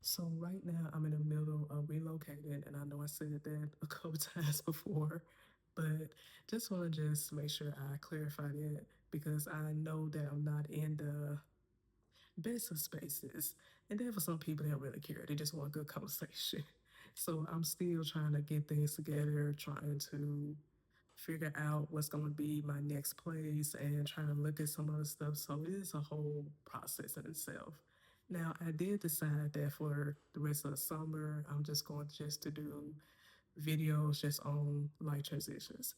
So right now I'm in the middle of relocating, and I know I said that a couple times before, but just want to just make sure I clarify that because I know that I'm not in the best of spaces, and then for some people they don't really care; they just want a good conversation. So I'm still trying to get things together, trying to figure out what's going to be my next place and trying to look at some other stuff. So it is a whole process in itself. Now, I did decide that for the rest of the summer, I'm just going to do videos just on life transitions,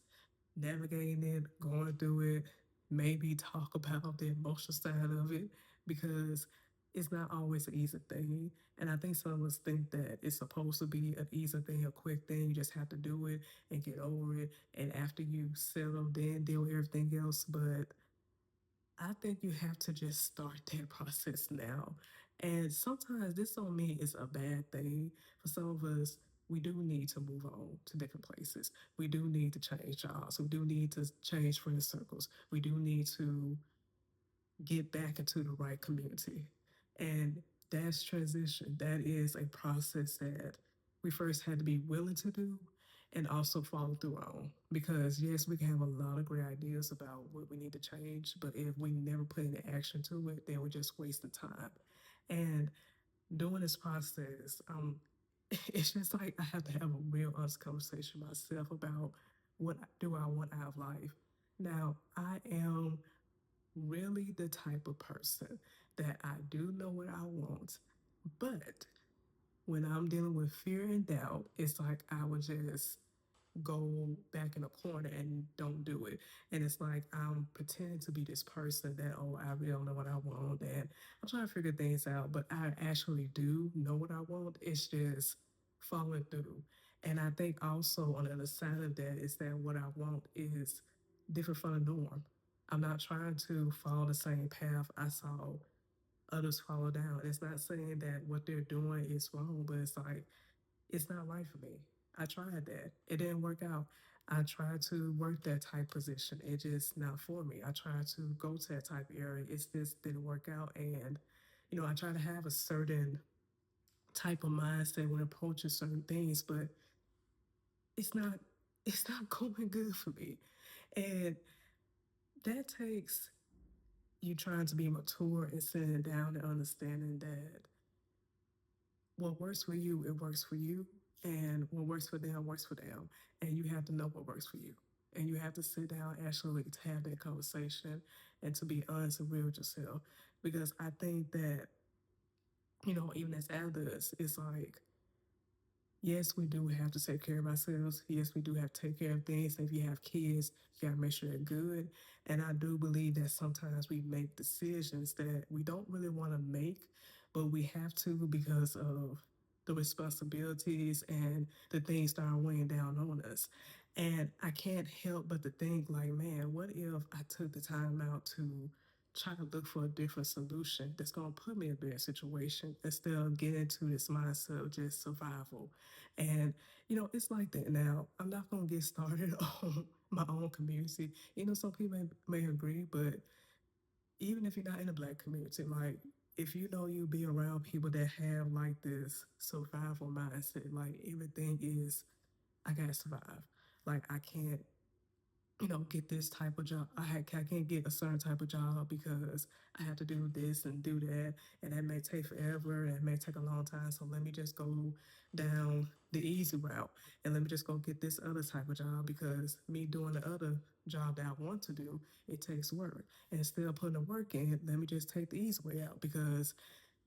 navigating it, going through it, maybe talk about the emotional side of it because it's not always an easy thing. And I think some of us think that it's supposed to be an easy thing, a quick thing. You just have to do it and get over it. And after you settle, then deal with everything else. But I think you have to just start that process now. And sometimes this don't mean it's a bad thing. For some of us, we do need to move on to different places. We do need to change jobs. We do need to change friend circles. We do need to get back into the right community. And that's transition. That is a process that we first had to be willing to do and also follow through on. Because yes, we can have a lot of great ideas about what we need to change, but if we never put any action to it, then we're just wasting time. And doing this process, it's just like I have to have a real honest conversation with myself about what do I want out of life. Now, I am really the type of person that I do know what I want, but when I'm dealing with fear and doubt, it's like I would just go back in a corner and don't do it. And it's like I'm pretending to be this person that, oh, I really don't know what I want. And I'm trying to figure things out, but I actually do know what I want. It's just following through. And I think also on the other side of that is that what I want is different from the norm. I'm not trying to follow the same path I saw others follow down. It's not saying that what they're doing is wrong, but it's like it's not right for me. I tried that. It didn't work out. I tried to work that type position. It just not for me. I tried to go to that type of area. It's just didn't work out. And, I try to have a certain type of mindset when approaching certain things, but it's not it's not going good for me. And that takes you trying to be mature and sitting down and understanding that what works for you, it works for you. And what works for them, works for them. And you have to know what works for you. And you have to sit down actually to have that conversation and to be honest and real with yourself. Because I think that, even as adults, it's like yes, we do have to take care of ourselves. Yes, we do have to take care of things. If you have kids, you gotta make sure they're good. And I do believe that sometimes we make decisions that we don't really want to make, but we have to because of the responsibilities and the things that are weighing down on us. And I can't help but to think, like, man, what if I took the time out to try to look for a different solution that's going to put me in a better situation instead of getting into this mindset of just survival. And, it's like that now. I'm not going to get started on my own community. Some people may agree, but even if you're not in the Black community, like, if you be around people that have like this survival mindset, like everything is, I gotta survive. Like, I can't get this type of job. I can't get a certain type of job because I have to do this and do that, and that may take forever and it may take a long time. So let me just go down the easy route and let me just go get this other type of job because me doing the other job that I want to do, it takes work. And instead of putting the work in, let me just take the easy way out because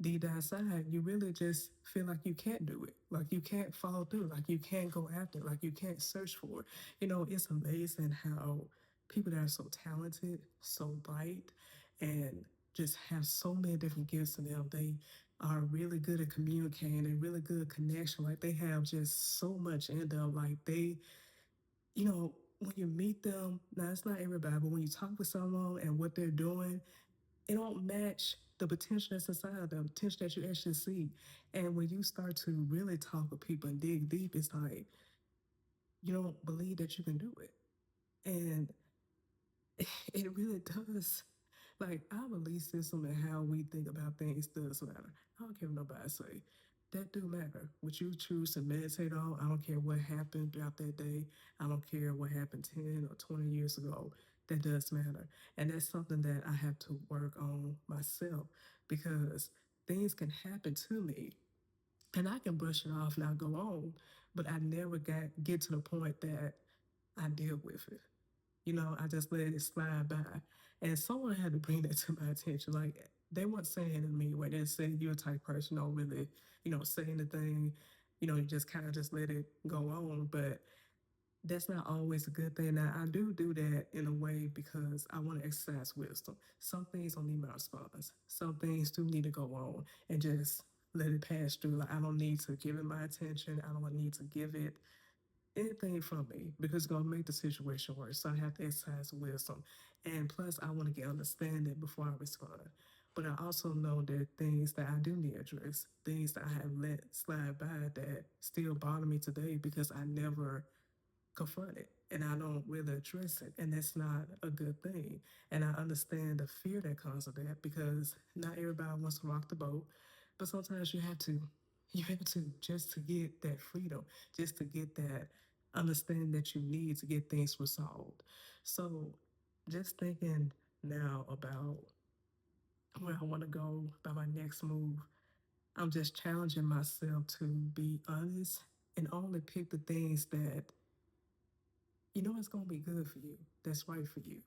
deep down inside, you really just feel like you can't do it. Like you can't follow through. Like you can't go after it. Like you can't search for it. It's amazing how people that are so talented, so bright, and just have so many different gifts in them. They are really good at communicating and really good connection. Like they have just so much in them. Like when you meet them, now it's not everybody, but when you talk with someone and what they're doing, it don't match the potential that's inside of them, potential that you actually see. And when you start to really talk with people and dig deep, it's like you don't believe that you can do it. And it really does. Like our belief system and how we think about things does matter. I don't care what nobody say. that do matter. What you choose to meditate on, I don't care what happened throughout that day. I don't care what happened 10 or 20 years ago. That does matter. And that's something that I have to work on myself because things can happen to me and I can brush it off and I'll go on, but I never get to the point that I deal with it. I just let it slide by. And someone had to bring that to my attention. Like they weren't saying to me where they said you're a type person, don't really, say anything, you just kind of just let it go on. But that's not always a good thing. Now I do that in a way because I want to exercise wisdom. Some things don't need my response. Some things do need to go on and just let it pass through. Like I don't need to give it my attention. I don't need to give it anything from me because it's gonna make the situation worse. So I have to exercise wisdom. And plus I want to get understanding before I respond. But I also know there are things that I do need to address, things that I have let slide by that still bother me today because I never confront it and I don't really address it. And that's not a good thing. And I understand the fear that comes with that because not everybody wants to rock the boat, but sometimes you have to. You have to just to get that freedom, just to get that understanding that you need to get things resolved. So just thinking now about where I want to go by my next move, I'm just challenging myself to be honest and only pick the things that it's gonna be good for you. That's right for you.